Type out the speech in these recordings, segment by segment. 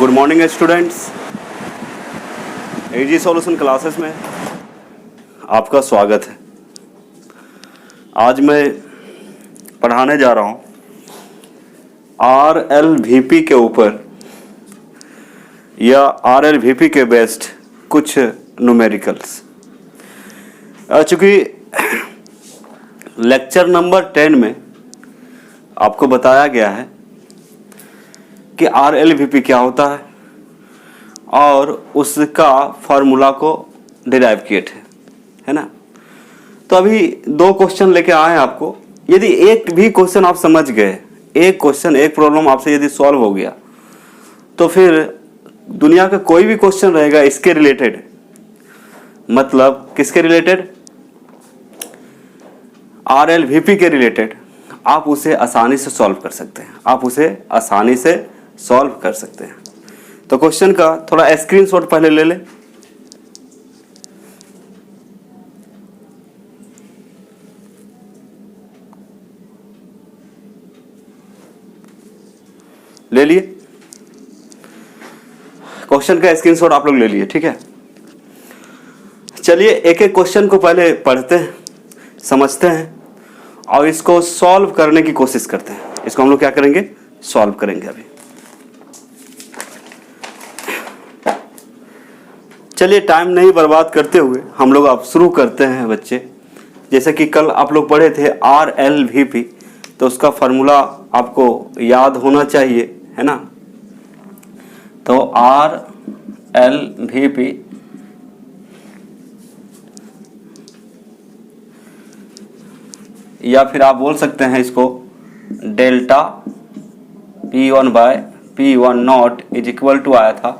Good morning students. AG solution classes में आपका स्वागत है। आज मैं पढ़ाने जा रहा हूँ RLVP के ऊपर या RLVP के बेस्ड कुछ न्यूमेरिकल्स। चूँकि लेक्चर नंबर 10 में आपको बताया गया है कि RLVP क्या होता है और उसका फार्मूला को डिराइव किए थे, है ना। तो अभी 2 क्वेश्चन लेके आए हैं आपको। यदि एक भी क्वेश्चन आप समझ गए, एक क्वेश्चन, एक प्रॉब्लम आपसे यदि सॉल्व हो गया, तो फिर दुनिया का कोई भी क्वेश्चन रहेगा इसके रिलेटेड, मतलब किसके रिलेटेड, RLVP के रिलेटेड, आप उसे आसानी से सॉल्व कर सकते हैं। आप उसे आसानी से सॉल्व कर सकते हैं। तो क्वेश्चन का थोड़ा स्क्रीनशॉट पहले ले ले लिए। क्वेश्चन का स्क्रीनशॉट आप लोग ले लिए, ठीक है। चलिए एक एक क्वेश्चन को पहले पढ़ते हैं, समझते हैं और इसको सॉल्व करने की कोशिश करते हैं। इसको हम लोग क्या करेंगे, सॉल्व करेंगे अभी। चलिए टाइम नहीं बर्बाद करते हुए हम लोग अब शुरू करते हैं बच्चे। जैसे कि कल आप लोग पढ़े थे RLVP, तो उसका फार्मूला आपको याद होना चाहिए, है ना। तो RLVP या फिर आप बोल सकते हैं इसको delta P1 by P1 not is equal to आया था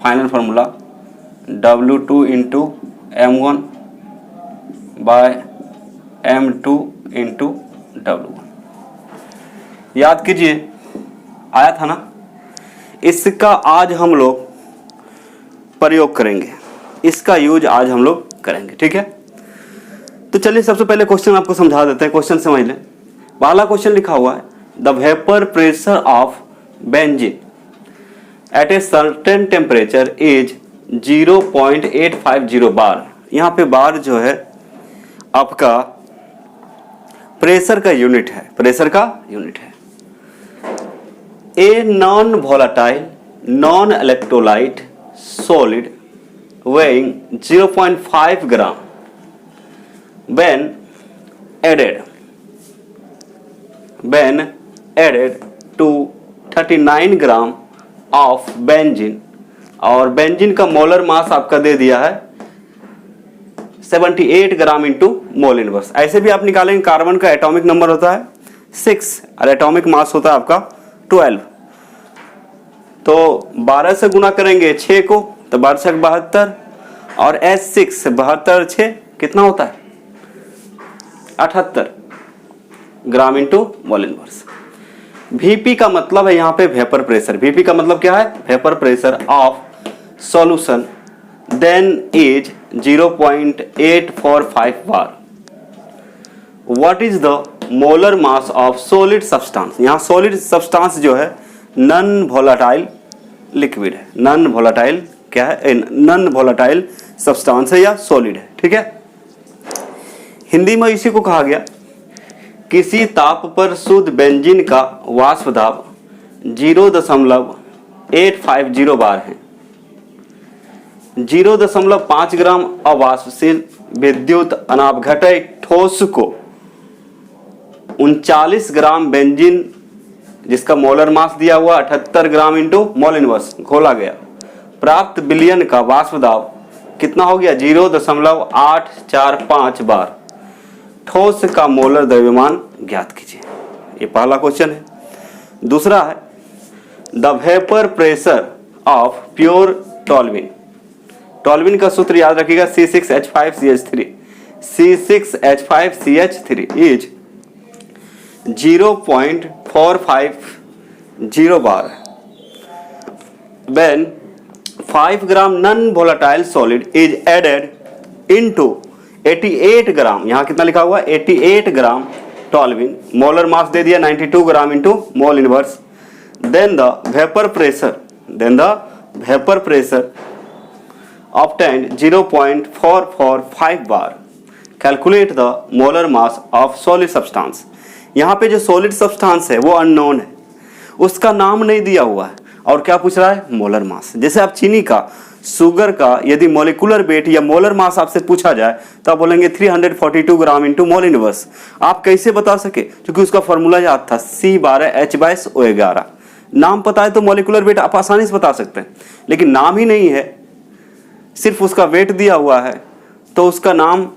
final formula W2 into M1 by M2 into W1। याद कीजिए, आया था ना। इसका आज हम लोग प्रयोग करेंगे, इसका यूज आज हम लोग करेंगे, ठीक है। तो चलिए सबसे पहले क्वेश्चन आपको समझा देते हैं। क्वेश्चन समझ लें। पहला क्वेश्चन लिखा हुआ है the vapour pressure of benzene at a certain temperature is 0.850 bar. यहाँ पे बार जो है आपका प्रेशर का यूनिट है, प्रेशर का यूनिट है। A non volatile non electrolyte solid weighing 0.5 gram when added to 39 gram of benzene, और बेंजीन का मोलर मास आपका दे दिया है 78 ग्राम इंटू मोल इनवर्स। ऐसे भी आप निकालेंगे। कार्बन का एटॉमिक नंबर होता है 6 और एटॉमिक मास होता है आपका 12। तो 12 से गुना करेंगे 6 को, तो 12 से 72 और S6 72 6 कितना होता है 78 ग्राम इंटू मोल इनवर्स। VP का मतलब है यहाँ पे वेपर प्रेशर। VP का मतलब क्या है, vapour pressure of solution then is 0.845 bar. What is the molar mass of solid substance. यहाँ सॉलिड सब्सटेंस जो है नॉन वोलेटाइल लिक्विड है। नॉन वोलेटाइल क्या है, नॉन वोलेटाइल सब्सटेंस है या सॉलिड है, ठीक है। हिंदी में इसी को कहा गया किसी ताप पर शुद्ध बेंजीन का वाष्प दाब 0.850 बार है। 0.5 ग्राम अवाष्पशील विद्युत अनापघटय ठोस को 39 ग्राम बेंजीन जिसका मोलर मास दिया हुआ 78 ग्राम इंटू मोल इनवर्स घोला गया। प्राप्त विलयन का वाष्प दाब कितना हो गया 0.845 बार। ठोस का मोलर द्रव्यमान ज्ञात कीजिए। ये पहला क्वेश्चन है। दूसरा है the vapour pressure of pure toluene. Toluene का सूत्र याद रखिएगा C6H5CH3। C6H5CH3 is 0.450 bar when 5 gram non volatile solid is added into 88 gram. यहाँ कितना लिखा हुआ 88 ग्राम टॉल्विन, मोलर मास दे दिया 92 gram into mole inverse. Then the vapour pressure obtained 0.445 bar. Calculate the molar mass of solid substance. यहाँ पे जो solid substance है वो unknown है, उसका नाम नहीं दिया हुआ है, और क्या पूछ रहा है? Molar mass. जैसे आप चीनी का, शुगर का यदि मोलिकुलर वेट या मोलर मास आपसे पूछा जाए तो आप बोलेंगे 342 ग्राम इंटू मोल इनवर्स। आप कैसे बता सके? क्योंकि उसका फॉर्मूला याद था C12H/O11। नाम पता है तो मोलिकुलर वेट आप आसानी से बता सकते हैं, लेकिन नाम ही नहीं है, सिर्फ उसका वेट दिया हुआ है, तो उसका नाम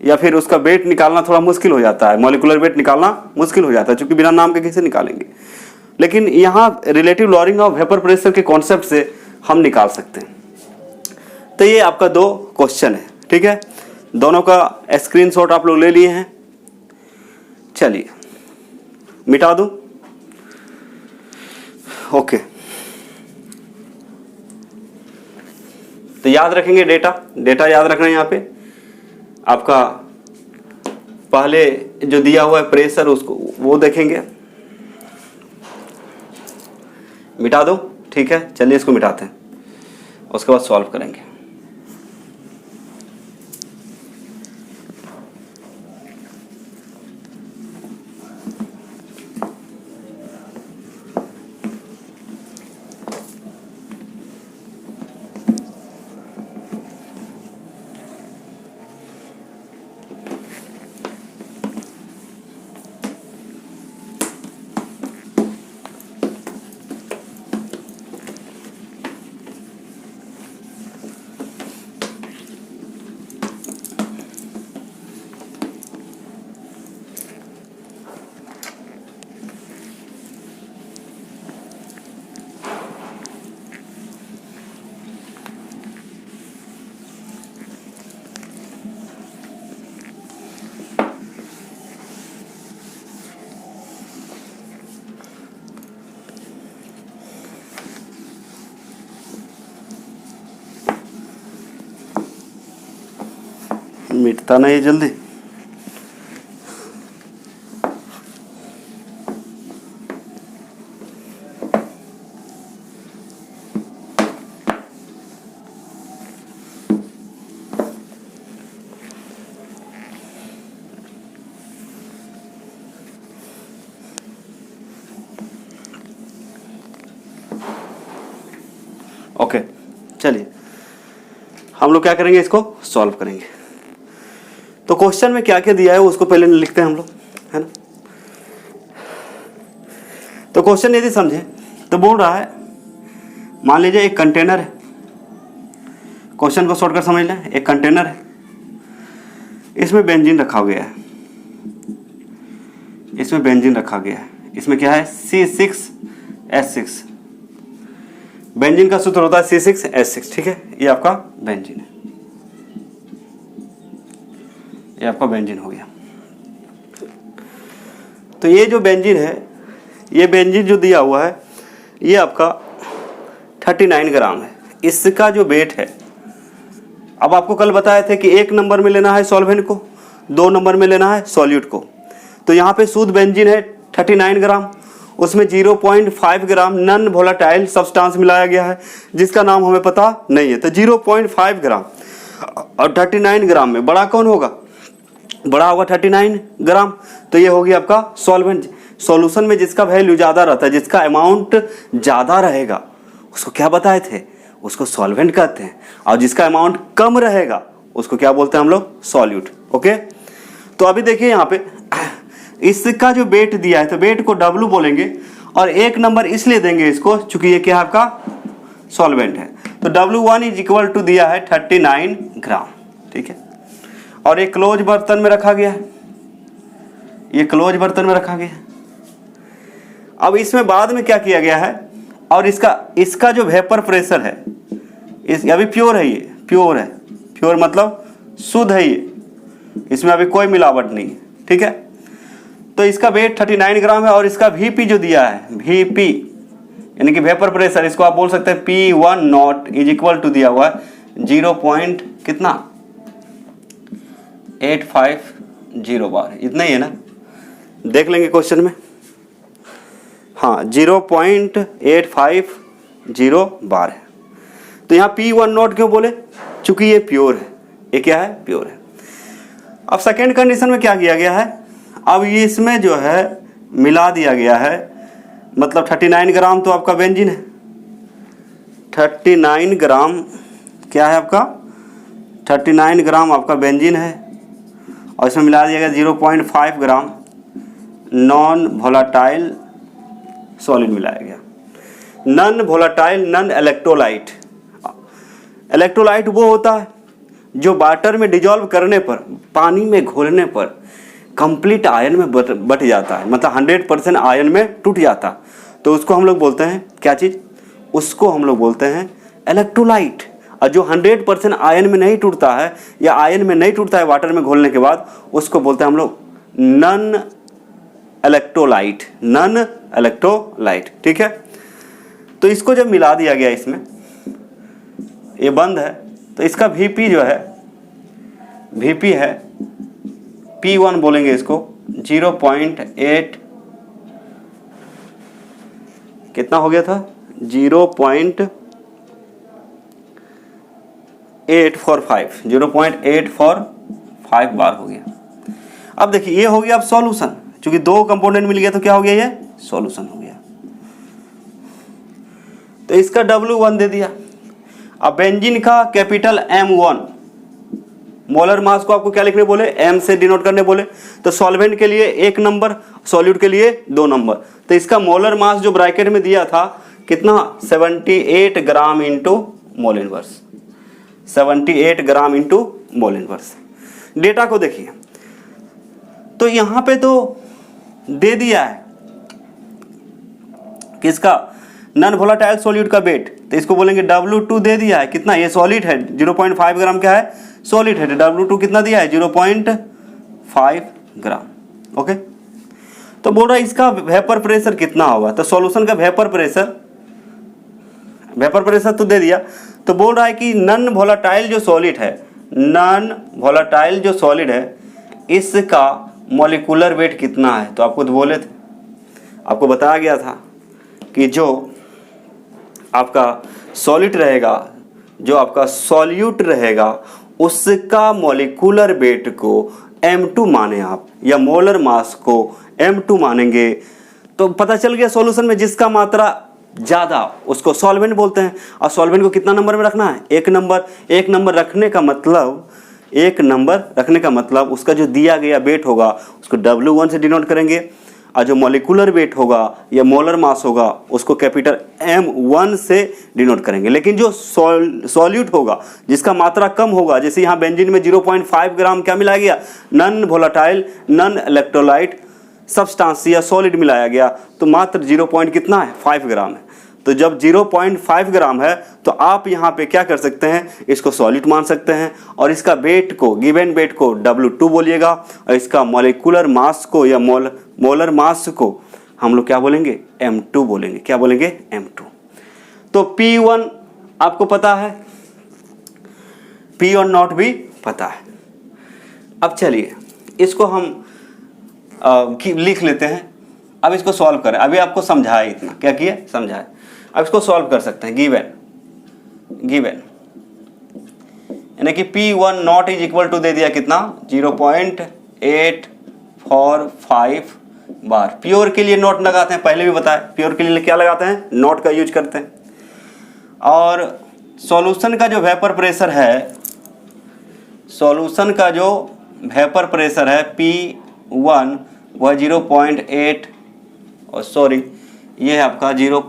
या फिर उसका वेट निकालना थोड़ा मुश्किल हो जाता है, मॉलिक्यूलर वेट निकालना मुश्किल हो जाता है, क्योंकि बिना नाम के कैसे निकालेंगे। लेकिन यहाँ relative lowering of vapour pressure के कॉन्सेप्ट से हम निकाल सकते हैं। तो ये आपका 2 क्वेश्चन है, ठीक है। दोनों का स्क्रीनशॉट आप लोग ले लिए हैं। चलिए मिटा दूं, ओके। तो याद रखेंगे, डेटा याद रखना है। यहाँ पे आपका पहले जो दिया हुआ है प्रेशर, उसको वो देखेंगे। मिटा दो, ठीक है। चलिए इसको मिटाते हैं, उसके बाद सॉल्व करेंगे। मिटता नहीं जल्दी। ओके, चलिए हम लोग क्या करेंगे, इसको सॉल्व करेंगे। तो क्वेश्चन में क्या क्या दिया है उसको पहले लिखते हैं हम लोग, है ना। तो क्वेश्चन यदि समझे तो बोल रहा है, मान लीजिए एक कंटेनर है। क्वेश्चन को शॉर्ट कर समझ लें। एक कंटेनर है, इसमें बेंजीन रखा गया है, इसमें बेंजीन रखा गया है। इसमें क्या है? C6H6। बेंजीन का सूत्र होता है C6H6, ठीक है। ये आपका बेंजीन है, ये आपका बेंजीन हो गया। तो ये जो बेंजीन है, ये बेंजीन जो दिया हुआ है, ये आपका 39 ग्राम है। इसका जो वेट है, अब आपको कल बताए थे कि 1 नंबर में लेना है सॉल्वेंट को, 2 नंबर में लेना है सॉल्यूट को। तो यहाँ पे शुद्ध बेंजीन है 39 ग्राम, उसमें 0.5 ग्राम नॉन वोलेटाइल सब्सटेंस मिलाया गया है, जिसका नाम हमें पता नहीं है। तो 0.5 ग्राम और 39 ग्राम में बड़ा कौन होगा? बड़ा होगा 39 ग्राम। तो ये होगी आपका सॉल्वेंट। सॉल्यूशन में जिसका वैल्यू ज़्यादा रहता है, जिसका अमाउंट ज़्यादा रहेगा, उसको क्या बताए थे? उसको सॉल्वेंट कहते हैं। और जिसका अमाउंट कम रहेगा उसको क्या बोलते हैं हम लोग? सॉल्यूट। ओके, तो अभी देखिए यहाँ पे इसका जो वेट दिया है, तो वेट को W बोलेंगे, और 1 नंबर इसलिए देंगे इसको चूंकि ये क्या है? आपका सॉल्वेंट है। तो W1 इज इक्वल टू दिया है 39 ग्राम, ठीक है। और एक क्लोज बर्तन में रखा गया है, ये क्लोज बर्तन में रखा गया है। अब इसमें बाद में क्या किया गया है, और इसका जो वेपर प्रेशर है, इस अभी प्योर है, ये प्योर है। प्योर मतलब शुद्ध है ये, इसमें अभी कोई मिलावट नहीं है, ठीक है। तो इसका वेट 39 ग्राम है, और इसका Vp जो दिया है, Vp यानी कि वेपर प्रेशर, इसको आप बोल सकते हैं P1 not is equal to दिया हुआ है 0 पॉइंट कितना 850 बार, इतना ही है ना। देख लेंगे क्वेश्चन में, हाँ 0.850 बार है। तो यहाँ P1 नॉट क्यों बोले, चूंकि ये प्योर है, ये क्या है, प्योर है। अब सेकेंड कंडीशन में क्या किया गया है, अब ये इसमें जो है मिला दिया गया है, मतलब 39 ग्राम तो आपका बेंजीन है, 39 ग्राम क्या है आपका, 39 ग्राम आपका बेंजीन है, और इसमें मिला दिया गया 0.5 ग्राम नॉन वोलाटाइल सॉलिड मिलाया गया। Non volatile non electrolyte, electrolyte वो होता है जो वाटर में डिजॉल्व करने पर, पानी में घोलने पर कंप्लीट आयन में बट जाता है, मतलब 100% आयन में टूट जाता, तो उसको हम लोग बोलते हैं क्या चीज़, उसको हम लोग बोलते हैं इलेक्ट्रोलाइट। और जो 100% आयन में नहीं टूटता है या आयन में नहीं टूटता है वाटर में घोलने के बाद, उसको बोलते हैं हम लोग नॉन इलेक्ट्रोलाइट, नॉन इलेक्ट्रोलाइट। ठीक है, तो इसको जब मिला दिया गया, इसमें ये बंद है, तो इसका Vp जो है, Vp है P1 बोलेंगे इसको 0.8, कितना हो गया था, 0.845 बार हो गया। अब देखिए ये हो गया अब सॉल्यूशन, क्योंकि दो कंपोनेंट मिल गया तो क्या हो गया, ये सॉल्यूशन हो गया। तो इसका W1 दे दिया। अब बेंजीन का कैपिटल M1, मोलर मास को आपको क्या लिखने बोले, M से डिनोट करने बोले, तो सॉल्वेंट के लिए 1 नंबर, सॉल्यूट के लिए 2 नंबर। तो इसका मोलर मास जो ब्रैकेट में दिया था कितना, 78 ग्राम इंटू मोल इनवर्स, 78 ग्राम इंटू मोल इनवर्स। डेटा को देखिए, तो यहां पे तो दे दिया है किसका, नॉन वोलाटाइल सॉल्यूट का वेट, तो इसको बोलेंगे W2 दे दिया है, कितना, ये सॉलिड है 0.5 ग्राम क्या है, सॉलिड है, W2 कितना दिया है 0.5 ग्राम। ओके, तो बोल रहा है इसका वेपर प्रेशर कितना होगा, तो सॉल्यूशन का वेपर प्रेशर तो दे दिया, तो बोल रहा है कि नॉन वोलाटाइल जो सॉलिड है, नॉन वोलाटाइल जो सॉलिड है, इसका मॉलिक्यूलर वेट कितना है। तो आपको तो बोले थे, आपको बताया गया था कि जो आपका सॉलिड रहेगा, जो आपका सॉल्यूट रहेगा, उसका मॉलिक्यूलर वेट को M2 माने आप, या मोलर मास को M2 मानेंगे, तो पता चल गया सॉल्यूशन में जिसका मात्रा ज़्यादा उसको सॉल्वेंट बोलते हैं। और सॉल्वेंट को कितना नंबर में रखना है, 1 नंबर। 1 नंबर रखने का मतलब, 1 नंबर रखने का मतलब उसका जो दिया गया वेट होगा उसको W1 से डिनोट करेंगे, और जो मॉलिक्यूलर वेट होगा या मोलर मास होगा उसको कैपिटल M1 से डिनोट करेंगे। लेकिन जो सॉल्यूट होगा जिसका मात्रा कम होगा, जैसे यहाँ बेंजीन में 0.5 ग्राम क्या मिलाया गया, non volatile non electrolyte substance या सॉलिड मिलाया गया, तो मात्र 0. कितना है, 5 ग्राम है। तो जब 0.5 ग्राम है तो आप यहाँ पे क्या कर सकते हैं, इसको सॉलिड मान सकते हैं, और इसका वेट को, गिवन वेट को W2 बोलिएगा, और इसका मॉलिक्यूलर मास को या मोलर मास को हम लोग क्या बोलेंगे, M2 बोलेंगे। क्या बोलेंगे, M2। तो P1 आपको पता है, P1 नॉट भी पता है। अब चलिए इसको हम लिख लेते हैं। अब इसको सॉल्व करें, अभी आपको समझाया इतना, क्या किया, समझाया। अब इसको सॉल्व कर सकते हैं। गिवन यानी कि P1 not is equal to दे दिया कितना, 0.845 बार। प्योर के लिए नॉट लगाते हैं, पहले भी बताया, प्योर के लिए क्या लगाते हैं, नॉट का यूज करते हैं। और सॉल्यूशन का जो वेपर प्रेशर है, सॉल्यूशन का जो वेपर प्रेशर है P1 वह 0.8, और सॉरी ये है आपका 0.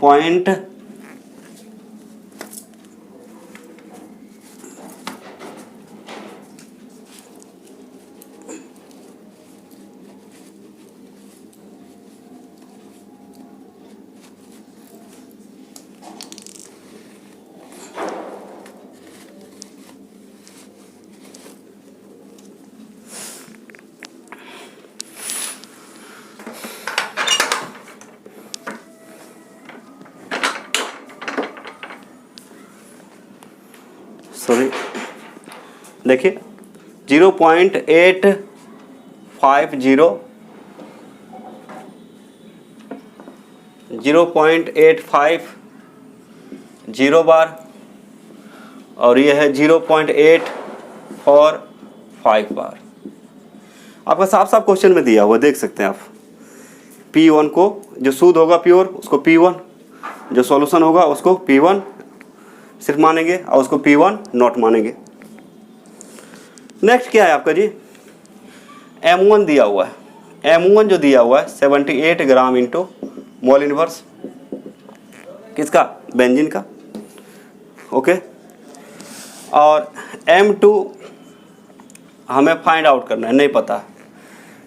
सॉरी देखिए 0.850 0.850 बार, और ये है 0.845 बार। आपका साफ साफ क्वेश्चन में दिया हुआ, देख सकते हैं आप। P1 को जो शुद्ध होगा प्योर उसको P1, जो सॉल्यूशन होगा उसको P1 सिर्फ मानेंगे और उसको P1 नॉट मानेंगे। नेक्स्ट क्या है आपका जी, M1 दिया हुआ है। M1 जो दिया हुआ है 78 ग्राम इंटू मोल इनवर्स, किसका, बेंजीन का, ओके। और M2 हमें फाइंड आउट करना है, नहीं पता है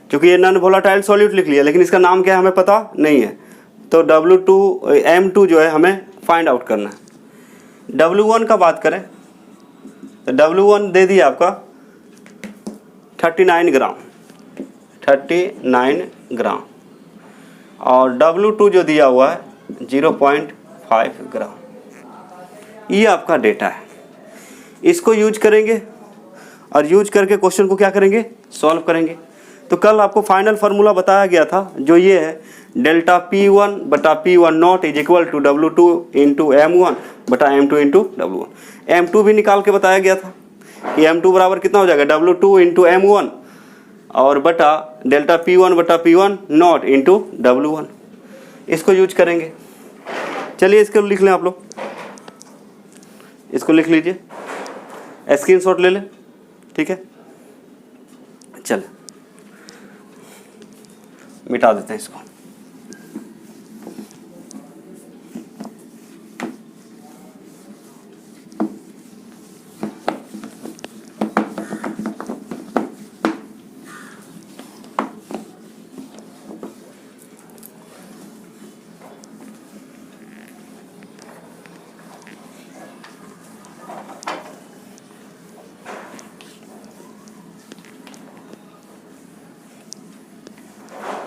क्योंकि ये नॉन वोलेटाइल सॉल्यूट लिख लिया, लेकिन इसका नाम क्या है हमें पता नहीं है। तो M2 जो है हमें फाइंड आउट करना है। W1 का बात करें तो W1 दे दिया आपका 39 ग्राम और W2 जो दिया हुआ है 0.5 ग्राम। ये आपका डेटा है, इसको यूज करेंगे और यूज करके क्वेश्चन को क्या करेंगे, सॉल्व करेंगे। तो कल आपको फाइनल फार्मूला बताया गया था जो ये है, डेल्टा P1 बटा P1 not is equal to W2 into M1 बटा M2 इंटू W1। M2 भी निकाल के बताया गया था कि M2 बराबर कितना हो जाएगा, W2 इंटू M1 और बटा डेल्टा P1 बटा P1 नॉट इंटू W1। इसको यूज करेंगे। चलिए इसको लिख लें आप लोग, इसको लिख लीजिए, स्क्रीनशॉट ले लें, ठीक है। चल मिटा देते हैं इसको।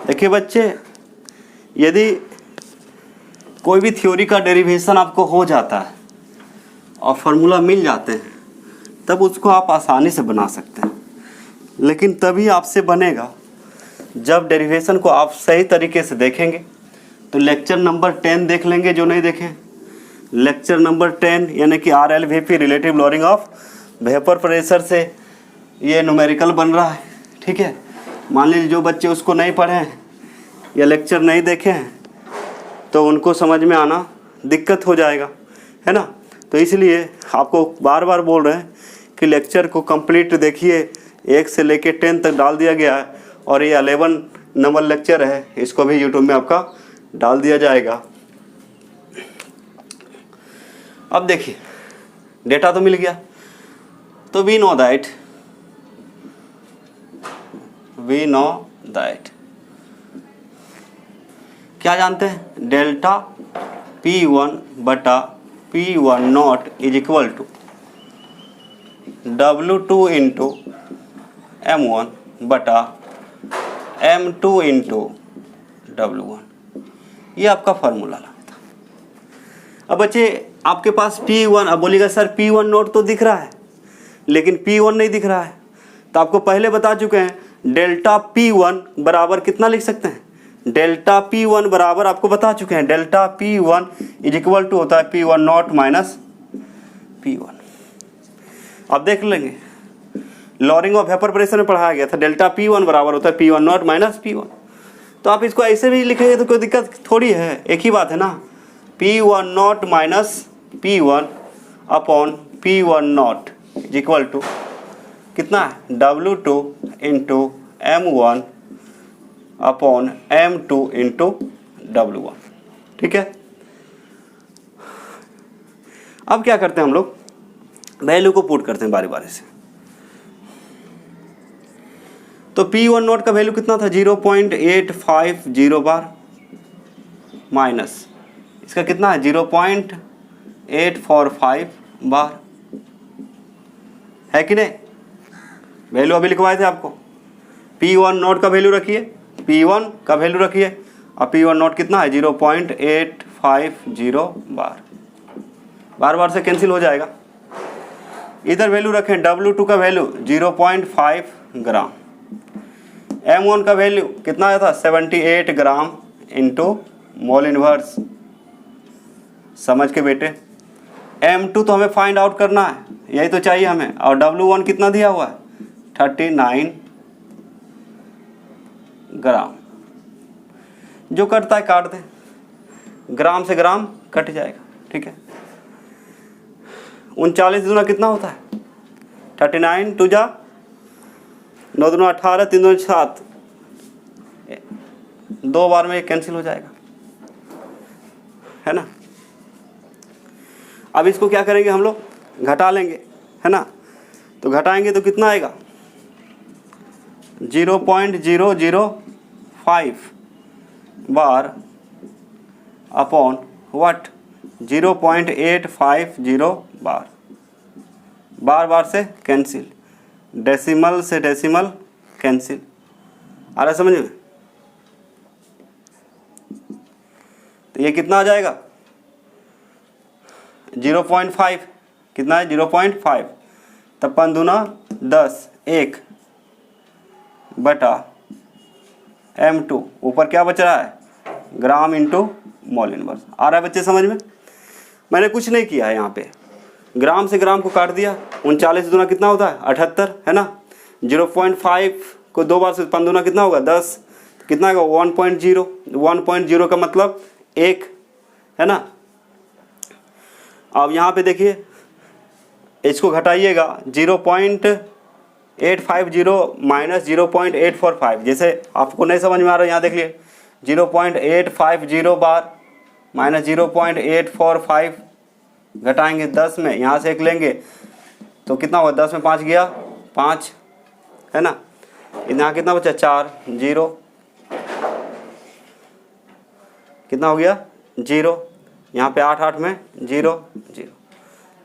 देखिए बच्चे, यदि कोई भी थ्योरी का डेरिवेशन आपको हो जाता है और फार्मूला मिल जाते हैं तब उसको आप आसानी से बना सकते हैं, लेकिन तभी आपसे बनेगा जब डेरिवेशन को आप सही तरीके से देखेंगे। तो लेक्चर नंबर 10 देख लेंगे जो नहीं देखें। लेक्चर नंबर 10 यानी कि RLVP relative lowering of vapour pressure से ये न्यूमेरिकल बन रहा है, ठीक है। मान लीजिए जो बच्चे उसको नहीं पढ़े हैं या लेक्चर नहीं देखे हैं तो उनको समझ में आना दिक्कत हो जाएगा, है ना। तो इसलिए आपको बार बार बोल रहे हैं कि लेक्चर को कंप्लीट देखिए, 1 से लेके 10 तक डाल दिया गया है और ये 11 नंबर लेक्चर है, इसको भी यूट्यूब में आपका डाल दिया जाएगा। अब देखिए डेटा तो मिल गया, तो वी नो दैट क्या जानते हैं, डेल्टा P1 बटा P1 not is equal to W2 into M1 बटा M2 इंटू W1। ये आपका फार्मूला लगता। अब बच्चे आपके पास P1, अब बोलिएगा सर P1 नॉट तो दिख रहा है लेकिन P1 नहीं दिख रहा है। तो आपको पहले बता चुके हैं डेल्टा P1 बराबर कितना लिख सकते हैं, डेल्टा P1 बराबर आपको बता चुके हैं, delta P1 is equal to होता है P1 नॉट माइनस P1। आप देख लेंगे लॉरिंग ऑफ वेपर प्रेशर में पढ़ाया गया था, डेल्टा P1 बराबर होता है P1 नॉट माइनस P1। तो आप इसको ऐसे भी लिखेंगे तो कोई दिक्कत थोड़ी है, एक ही बात है ना, P1 not minus P1 upon P1 not is equal to कितना है, W2 into M1 upon M2 into W1, ठीक है। अब क्या करते हैं हम लोग, वैल्यू को पुट करते हैं बारी बारी से। तो P1 नॉट का वैल्यू कितना था, 0.850 बार, माइनस इसका कितना है 0.845 बार, है कि नहीं। वैल्यू अभी लिखवाए थे आपको, P1 नॉट का वैल्यू रखिए, P1 का वैल्यू रखिए और P1 नॉट कितना है 0.850 बार, बार बार से कैंसिल हो जाएगा। इधर वैल्यू रखें, W2 का वैल्यू 0.5 ग्राम, M1 का वैल्यू कितना आया था 78 ग्राम इंटू मोल इनवर्स। समझ के बेटे, M2 तो हमें फाइंड आउट करना है, यही तो चाहिए हमें। और W1 कितना दिया हुआ है 39 ग्राम। जो कटता है काट दे, ग्राम से ग्राम कट जाएगा, ठीक है। 39 दूना कितना होता है 39 टू जा 9 दूना 18, 3 दूना 7, 2 बार में ये कैंसिल हो जाएगा, है ना। अब इसको क्या करेंगे हम लोग, घटा लेंगे, है ना। तो घटाएंगे तो कितना आएगा 0.005 बार अपॉन व्हाट 0.850 बार। बार बार से कैंसिल, डेसिमल से डेसिमल कैंसिल। आ रहा है समझ में। तो ये कितना आ जाएगा 0.5, कितना है 0.5, तब 5 दूना 10, 1 बटा m2, ऊपर क्या बच रहा है ग्राम इंटू मोल इनवर्स। आ रहा है बच्चे समझ में। मैंने कुछ नहीं किया है यहाँ पे, ग्राम से ग्राम को काट दिया। 39 दूना कितना होता है 78, है ना। 0.5 को 2 बार से 5 दूना कितना होगा 10, तो कितना होगा 1.0। 1.0 का मतलब 1, है ना। अब यहाँ पे देखिए इसको घटाइएगा 0.850 माइनस 0.845। जैसे आपको नहीं समझ में आ रहा है यहाँ देख लिए 0.850 बार माइनस 0.845 घटाएंगे 10 में, यहाँ से 1 लेंगे तो कितना होगा 10 में 5 गया 5, है ना। यहाँ कितना बचा 4, 0, कितना हो गया 0, यहाँ पे 8 8 में 0 0,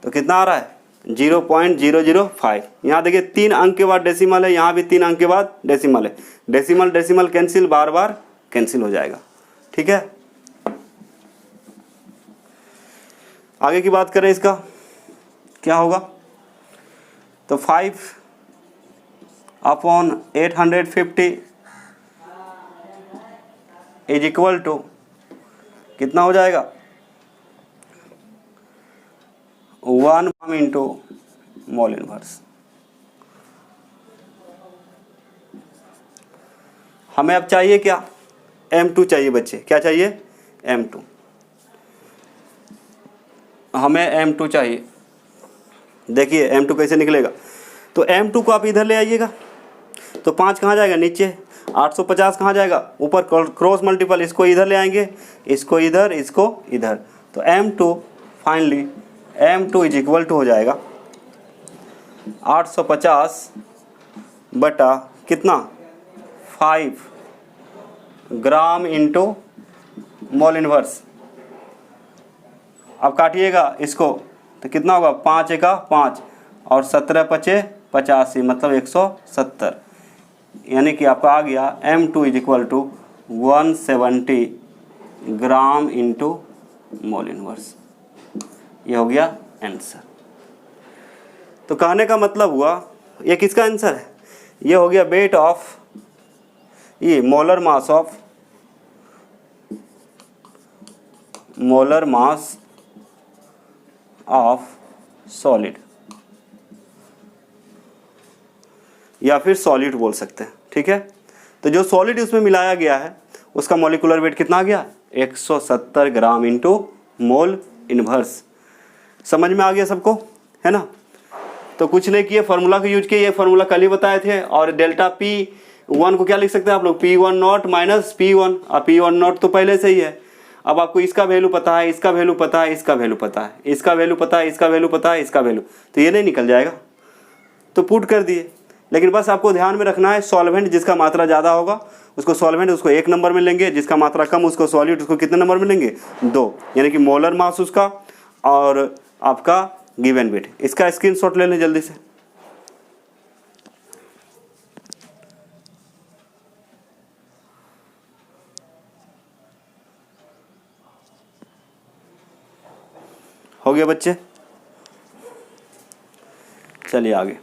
तो कितना आ रहा है 0.005। यहाँ देखिए 3 अंक के बाद डेसिमल है, यहाँ भी 3 अंक के बाद डेसिमल है। डेसिमल डेसिमल कैंसिल, बार बार कैंसिल हो जाएगा, ठीक है। आगे की बात करें इसका क्या होगा, तो 5 अपॉन 850 इज इक्वल टू कितना हो जाएगा 1 इंटू मोल इनवर्स। हमें अब चाहिए क्या m2 चाहिए बच्चे, क्या चाहिए m2, हमें m2 चाहिए। देखिए m2 कैसे निकलेगा, तो m2 को आप इधर ले आइएगा, तो 5 कहाँ जाएगा नीचे, 850 कहाँ जाएगा ऊपर, क्रॉस मल्टीपल, इसको इधर ले आएंगे, इसको इधर, इसको इधर, तो m2 finally m2 is equal to हो जाएगा 850 बटा कितना 5 ग्राम इंटू मोल इनवर्स। अब काटिएगा इसको तो कितना होगा 5 एका 5 और 17 पचे 85, मतलब 170, यानी कि आपका आ गया m2 is equal to 170 gram into mole inverse. ये हो गया आंसर। तो कहने का मतलब हुआ ये किसका आंसर है, ये हो गया वेट ऑफ, ये molar mass of, molar mass of solid, या फिर सॉलिड बोल सकते हैं, ठीक है। तो जो सॉलिड उसमें मिलाया गया है उसका मॉलिक्यूलर वेट कितना आ गया 170 ग्राम इंटू मोल इनवर्स। समझ में आ गया सबको, है ना। तो कुछ नहीं किए, फार्मूला को यूज किए, ये फार्मूला कल ही बताए थे। और डेल्टा P1 को क्या लिख सकते हैं आप लोग, P1 नॉट माइनस P1, और P1 नॉट तो पहले से ही है। अब आपको इसका वैल्यू पता है, इसका वैल्यू पता है, इसका वैल्यू पता है, इसका वैल्यू पता है, इसका वैल्यू पता है, इसका वैल्यू, तो ये नहीं निकल जाएगा, तो पुट कर दिए। लेकिन बस आपको ध्यान में रखना है सॉल्वेंट जिसका मात्रा ज़्यादा होगा उसको सॉल्वेंट उसको 1 नंबर में लेंगे, जिसका मात्रा कम उसको सॉल्यूट उसको कितने नंबर में लेंगे 2, यानी कि मोलर मास उसका और आपका गिवन वेट। इसका स्क्रीनशॉट ले लें जल्दी से। हो गया बच्चे, चलिए आगे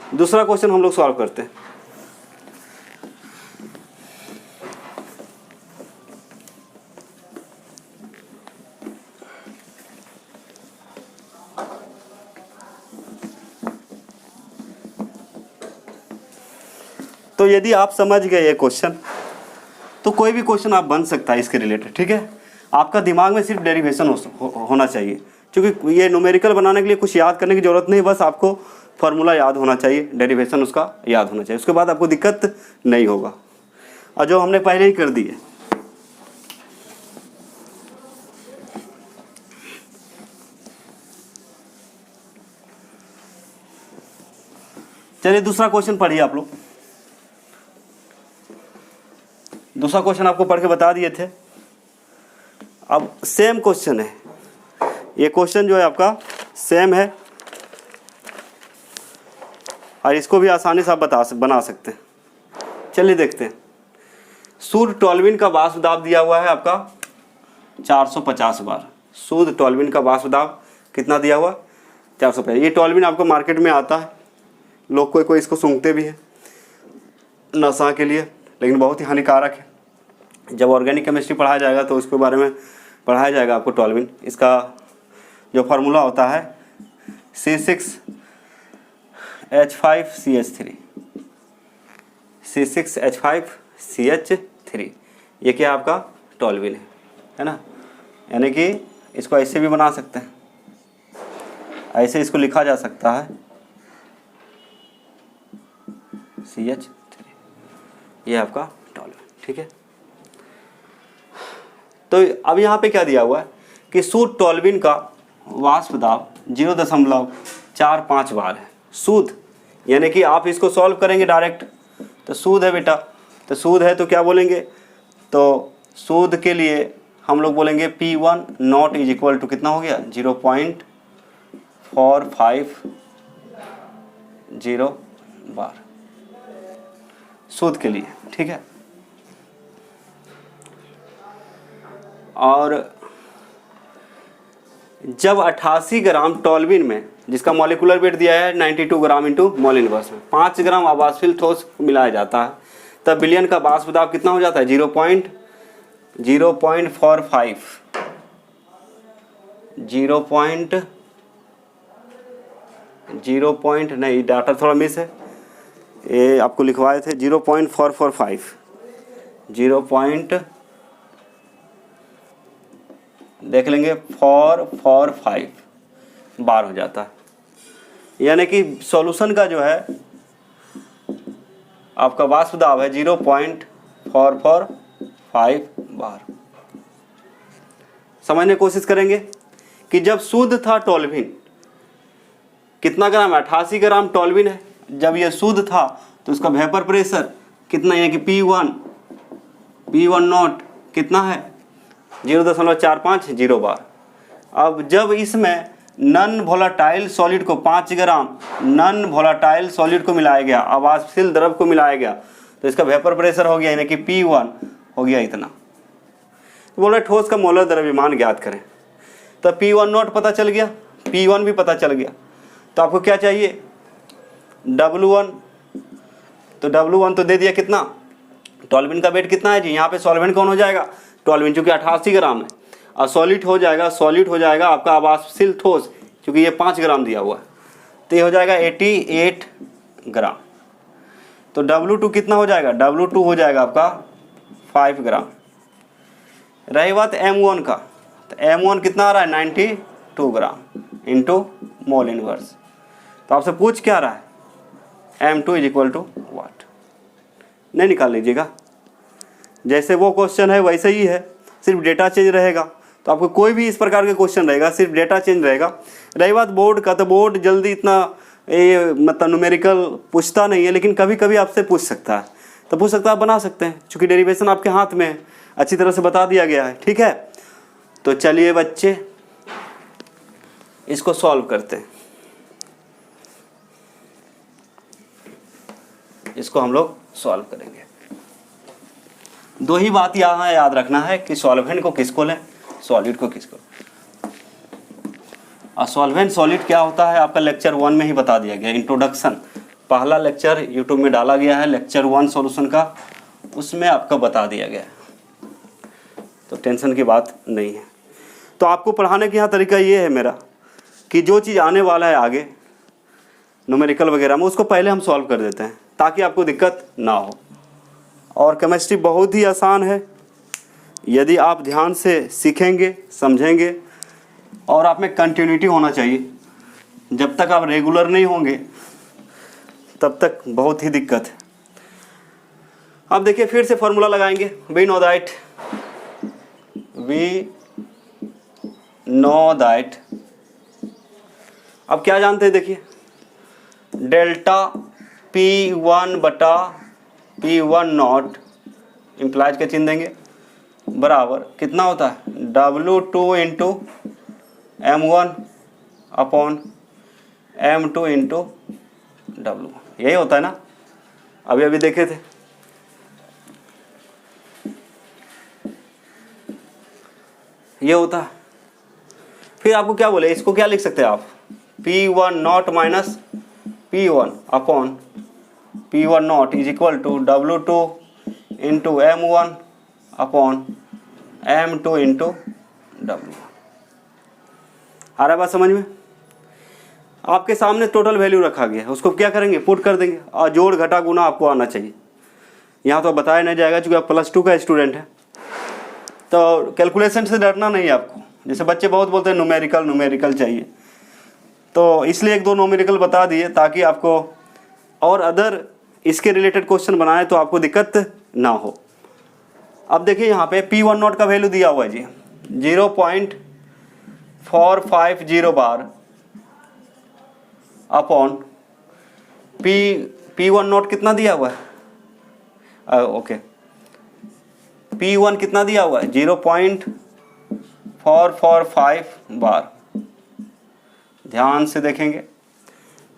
दूसरा क्वेश्चन हम लोग सॉल्व करते हैं। तो यदि आप समझ गए ये क्वेश्चन तो कोई भी क्वेश्चन आप बन सकता है इसके रिलेटेड, ठीक है। आपका दिमाग में सिर्फ डेरिवेशन होना चाहिए, क्योंकि ये न्यूमेरिकल बनाने के लिए कुछ याद करने की ज़रूरत नहीं, बस आपको फार्मूला याद होना चाहिए, डेरिवेशन उसका याद होना चाहिए, उसके बाद आपको दिक्कत नहीं होगा। और जो हमने पहले ही कर दी है। चलिए दूसरा क्वेश्चन पढ़िए आप लोग। दूसरा क्वेश्चन आपको पढ़ के बता दिए थे, अब सेम क्वेश्चन है। ये क्वेश्चन जो है आपका सेम है और इसको भी आसानी से आप बना सकते हैं। चलिए देखते हैं। शुद्ध टॉल्विन का वाष्प दाब दिया हुआ है आपका 450 बार। शुद्ध टॉल्विन का वाष्प दाब कितना दिया हुआ? 450। ये टॉल्विन आपको मार्केट में आता है, लोग कोई इसको सूंघते भी है नशा के लिए, लेकिन बहुत ही हानिकारक है। जब ऑर्गेनिक केमिस्ट्री पढ़ाया जाएगा तो उसके बारे में पढ़ाया जाएगा आपको टॉल्विन। इसका जो फार्मूला होता है C6H5CH3, C6H5CH3, ये क्या आपका टॉल्विन है ना। यानी कि इसको ऐसे भी बना सकते हैं, ऐसे इसको लिखा जा सकता है CH3, ये आपका टॉल्विन, ठीक है। तो अब यहाँ पे क्या दिया हुआ है कि शुद्ध टॉल्विन का वाष्प दाब 0.45 बार है। शुद्ध यानी कि आप इसको सॉल्व करेंगे डायरेक्ट, तो शुद्ध है बेटा, तो शुद्ध है तो क्या बोलेंगे, तो शुद्ध के लिए हम लोग बोलेंगे P1 not is equal to कितना हो गया 0.450 बार शुद्ध के लिए, ठीक है। और जब 88 ग्राम टॉल्विन में, जिसका मॉलिक्यूलर वेट दिया है 92 ग्राम इंटू मोल इनवर्स में, 5 ग्राम आवासशील ठोस मिलाया जाता है, तब विलयन का वाष्प दाब कितना हो जाता है 0.45 नहीं, डाटा थोड़ा मिस है, ये आपको लिखवाए थे 0.445 देख लेंगे 445 बार हो जाता है। यानी कि सॉल्यूशन का जो है आपका वाष्प दाब है 0.445 बार। समझने की कोशिश करेंगे कि जब शुद्ध था टॉल्विन कितना ग्राम है, 88 ग्राम टॉल्विन है। जब ये शुद्ध था तो उसका वेपर प्रेशर कितना है कि P1 नॉट कितना है 0.450 बार। अब जब इसमें नॉन वोलेटाइल सॉलिड को 5 ग्राम नॉन वोलेटाइल सॉलिड को मिलाया गया, आवासशील द्रव को मिलाया गया, तो इसका वेपर प्रेशर हो गया यानी कि P1 हो गया इतना। तो बोला ठोस का मोलर द्रव्यमान ज्ञात करें, तो P1 नॉट पता चल गया, P1 भी पता चल गया, तो आपको क्या चाहिए W1। तो W1 तो दे दिया कितना, टॉल्विन का वेट कितना है जी, यहाँ पे सॉल्वेंट कौन हो जाएगा टॉल्विन, चूँकि 88 ग्राम है, और सॉलिड हो जाएगा आपका आवासशील ठोस, क्योंकि ये 5 ग्राम दिया हुआ है, तो ये हो जाएगा 88 ग्राम। तो W2 कितना हो जाएगा, W2 हो जाएगा आपका 5 ग्राम। रही बात M1 का, तो M1 कितना आ रहा है 92 ग्राम इंटू मोल इनवर्स। तो आपसे पूछ क्या रहा है M2 इज इक्वल टू वाट, नहीं निकाल लीजिएगा, जैसे वो क्वेश्चन है वैसे ही है, सिर्फ डेटा चेंज रहेगा। तो आपको कोई भी इस प्रकार के क्वेश्चन रहेगा सिर्फ डेटा चेंज रहेगा। रही बात बोर्ड का, तो बोर्ड जल्दी इतना ये मतलब न्यूमेरिकल पूछता नहीं है, लेकिन कभी कभी आपसे पूछ सकता है, तो पूछ सकता है, आप बना सकते हैं, क्योंकि डेरिवेशन आपके हाथ में है, अच्छी तरह से बता दिया गया है, ठीक है। तो चलिए बच्चे इसको सॉल्व करते हैं, इसको हम लोग सॉल्व करेंगे। दो ही बात यहाँ याद रखना है कि सॉल्वेंट को किसको लें, सॉलिड को किसको। और सॉल्वेंट सॉलिड क्या होता है आपका लेक्चर 1 में ही बता दिया गया, इंट्रोडक्शन पहला लेक्चर यूट्यूब में डाला गया है, लेक्चर 1 सॉल्यूशन का, उसमें आपका बता दिया गया है, तो टेंशन की बात नहीं है। तो आपको पढ़ाने का यहाँ तरीका ये है मेरा कि जो चीज़ आने वाला है आगे न्यूमेरिकल वगैरह में, उसको पहले हम सॉल्व कर देते हैं, ताकि आपको दिक्कत ना हो। और केमिस्ट्री बहुत ही आसान है, यदि आप ध्यान से सीखेंगे, समझेंगे, और आप में कंटिन्यूटी होना चाहिए। जब तक आप रेगुलर नहीं होंगे तब तक बहुत ही दिक्कत है। अब देखिए फिर से फॉर्मूला लगाएंगे। वी नो दैट अब क्या जानते हैं, देखिए डेल्टा P1 बटा P1 नॉट इम्प्लाइज का चिन्ह देंगे बराबर कितना होता है, W2 into M1 upon M2 into W1, यही होता है ना, अभी अभी देखे थे। ये होता है। फिर आपको क्या बोले, इसको क्या लिख सकते हैं आप, P1 not minus P1 upon P1 not is equal to W2 into M1 upon M2 into W1। आ रहा है बात समझ में? आपके सामने टोटल वैल्यू रखा गया है, उसको क्या करेंगे, पुट कर देंगे, और जोड़ घटा गुना आपको आना चाहिए। यहाँ तो बताया नहीं जाएगा क्योंकि आप +2 का स्टूडेंट है, तो कैलकुलेशन से डरना नहीं है आपको। जैसे बच्चे बहुत बोलते हैं न्यूमेरिकल चाहिए, तो इसलिए 1-2 न्यूमेरिकल बता दिए ताकि आपको और अदर इसके रिलेटेड क्वेश्चन बनाए तो आपको दिक्कत ना हो। अब देखिए यहाँ पे P1 नॉट का वैल्यू दिया हुआ है जी 0.450 बार अपॉन P1 नॉट कितना दिया हुआ है, ओके P1 कितना दिया हुआ है 0.445 बार। ध्यान से देखेंगे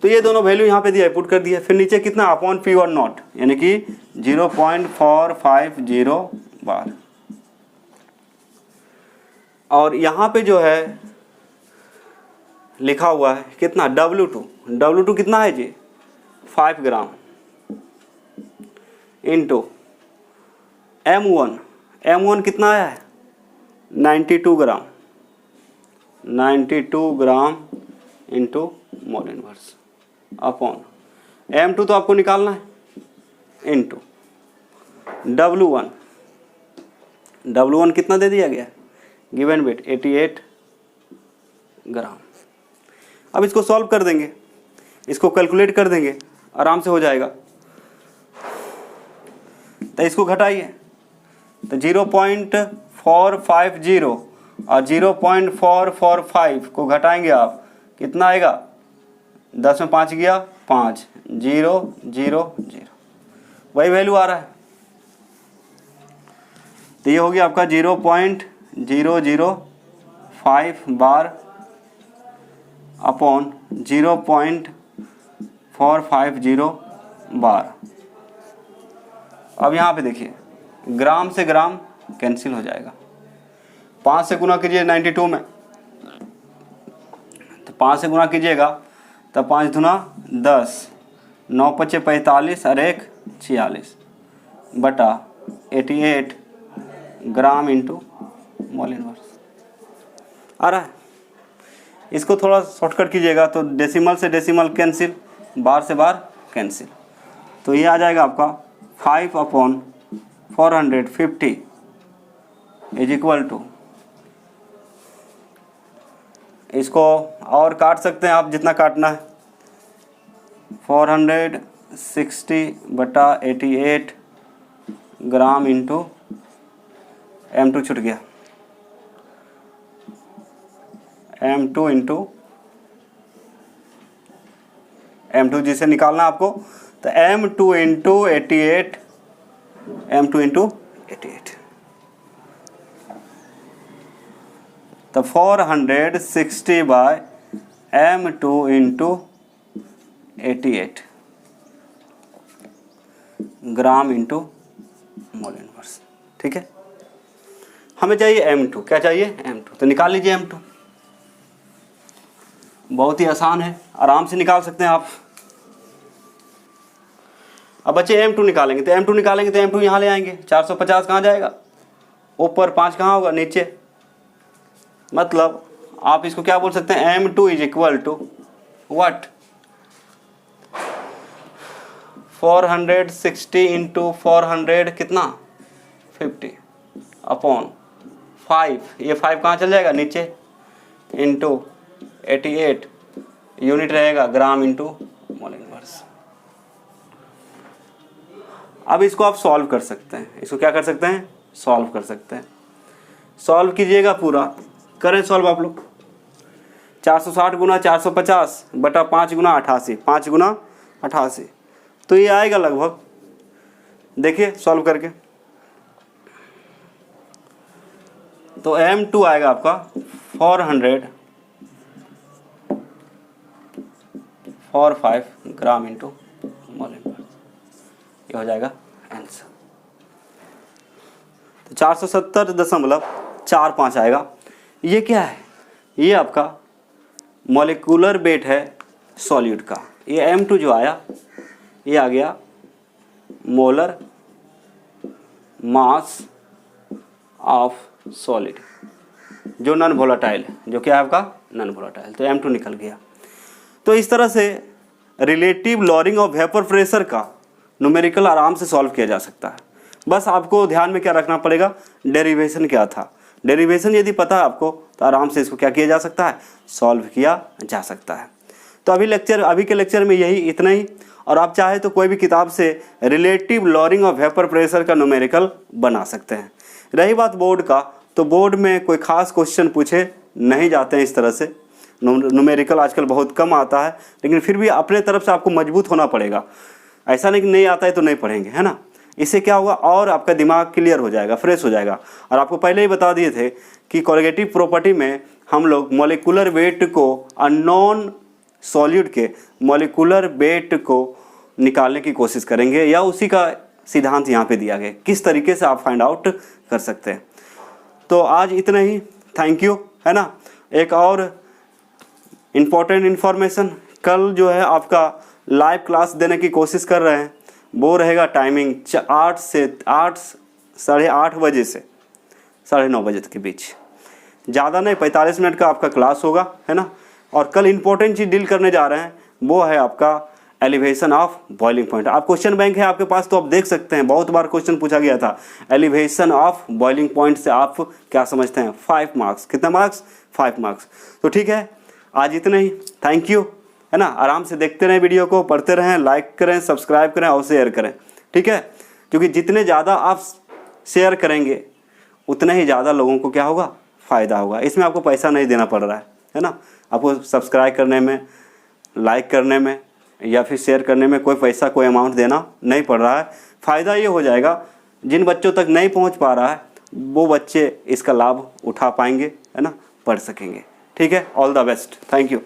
तो ये दोनों वैल्यू यहाँ पे दिया है, पुट कर दिया। फिर नीचे कितना अपॉन P1 नॉट यानी कि 0.450 बार। और यहाँ पे जो है लिखा हुआ है कितना W2 कितना है जी 5 ग्राम इंटू M1 कितना है 92 gram into mole inverse upon M2 तो आपको निकालना है इंटू W1 कितना दे दिया गया, गिवन वेट 88 ग्राम। अब इसको सॉल्व कर देंगे, इसको कैलकुलेट कर देंगे, आराम से हो जाएगा। तो इसको घटाइए तो 0.450 और 0.445 को घटाएंगे आप, कितना आएगा, 10 में 5 गया 5, 0 0 0, वही वैल्यू आ रहा है। तो ये हो गया आपका 0.005 बार अपॉन 0.450 बार। अब यहाँ पे देखिए ग्राम से ग्राम कैंसिल हो जाएगा, 5 से गुना कीजिए 92 में, तो 5 से गुना कीजिएगा तो 5 दूना 10, 9 पचे 45 और 1 46 बटा 88 ग्राम इंटू मोल इनवर्स आ रहा है। इसको थोड़ा शॉर्टकट कीजिएगा तो डेसिमल से डेसिमल कैंसिल, बार से बार कैंसिल, तो ये आ जाएगा आपका 5/450 इज इक्वल टू, इसको और काट सकते हैं आप जितना काटना है, 460/88 ग्राम इंटू M2 छूट गया, M2 इंटू M2 जिसे निकालना आपको, तो M2 इंटू 88, M2 इंटू 88, तो 460/M2 इंटू 88 ग्राम इंटू मोल इनवर्स। ठीक है, हमें चाहिए M2, क्या चाहिए M2, तो निकाल लीजिए M2। बहुत ही आसान है, आराम से निकाल सकते हैं आप। अब बच्चे M2 निकालेंगे तो M2 यहाँ ले आएंगे, 450 कहाँ जाएगा, ऊपर, 5 कहाँ होगा, नीचे। मतलब आप इसको क्या बोल सकते हैं, M2 is equal to what, 460 into 400 कितना 50 अपॉन 5, ये 5 कहाँ चल जाएगा नीचे, इंटू 88 यूनिट रहेगा ग्राम इंटू मोल इनवर्स। अब इसको आप सॉल्व कर सकते हैं, इसको क्या कर सकते हैं, सॉल्व कर सकते हैं। सॉल्व कीजिएगा पूरा, करें सॉल्व आप लोग। 460 गुना 450 बटा 5 गुना 88, 5 गुना 88, तो ये आएगा लगभग, देखिए सॉल्व करके, तो M2 आएगा आपका 445 ग्राम इंटू मोल इनवर्स, ये हो जाएगा आंसर। तो 470.45 आएगा। ये क्या है, ये आपका मॉलिक्यूलर वेट है सॉल्यूट का। ये M2 जो आया ये आ गया मोलर मास ऑफ सॉलिड, जो नॉन वोलेटाइल है, जो क्या है आपका नॉन वोलेटाइल, तो M2 निकल गया। तो इस तरह से relative lowering of vapour pressure का न्यूमेरिकल आराम से सॉल्व किया जा सकता है। बस आपको ध्यान में क्या रखना पड़ेगा, डेरिवेशन क्या था। डेरिवेशन यदि पता है आपको तो आराम से इसको क्या किया जा सकता है, सॉल्व किया जा सकता है। तो अभी के लेक्चर में यही इतना ही, और आप चाहे तो कोई भी किताब से relative lowering of vapour pressure का न्यूमेरिकल बना सकते हैं। रही बात बोर्ड का, तो बोर्ड में कोई खास क्वेश्चन पूछे नहीं जाते हैं इस तरह से, न्यूमेरिकल आजकल बहुत कम आता है, लेकिन फिर भी अपने तरफ से आपको मजबूत होना पड़ेगा। ऐसा नहीं कि नहीं आता है तो नहीं पढ़ेंगे, है ना। इससे क्या होगा, और आपका दिमाग क्लियर हो जाएगा, फ्रेश हो जाएगा। और आपको पहले ही बता दिए थे कि कोलिगेटिव प्रॉपर्टी में हम लोग मॉलिक्यूलर वेट को अननोन सॉल्यूट के मॉलिक्यूलर वेट को निकालने की कोशिश करेंगे, या उसी का सिद्धांत यहाँ पे दिया गया, किस तरीके से आप फाइंड आउट कर सकते हैं। तो आज इतना ही, थैंक यू, है ना। एक और इम्पोर्टेंट इन्फॉर्मेशन, कल जो है आपका लाइव क्लास देने की कोशिश कर रहे हैं, वो रहेगा टाइमिंग 8 से 8, 8:30 बजे से 9:30 बजे के बीच, ज़्यादा नहीं, 45 मिनट का आपका क्लास होगा, है ना। और कल इंपॉर्टेंट चीज़ डील करने जा रहे हैं, वो है आपका एलिवेशन ऑफ बॉइलिंग पॉइंट। आप क्वेश्चन बैंक है आपके पास तो आप देख सकते हैं, बहुत बार क्वेश्चन पूछा गया था। एलिवेशन ऑफ बॉइलिंग पॉइंट से आप क्या समझते हैं, 5 मार्क्स, कितने मार्क्स, 5 मार्क्स। तो ठीक है, आज इतना ही, थैंक यू, है ना। आराम से देखते रहें वीडियो को, पढ़ते रहें, लाइक करें, सब्सक्राइब करें और शेयर करें, ठीक है। क्योंकि जितने ज़्यादा आप शेयर करेंगे उतने ही ज़्यादा लोगों को क्या होगा, फ़ायदा होगा। इसमें आपको पैसा नहीं देना पड़ रहा है ना। आपको सब्सक्राइब करने में, लाइक करने में या फिर शेयर करने में कोई पैसा, कोई अमाउंट देना नहीं पड़ रहा है। फ़ायदा ये हो जाएगा, जिन बच्चों तक नहीं पहुंच पा रहा है वो बच्चे इसका लाभ उठा पाएंगे, है ना, पढ़ सकेंगे। ठीक है, all the best, thank you.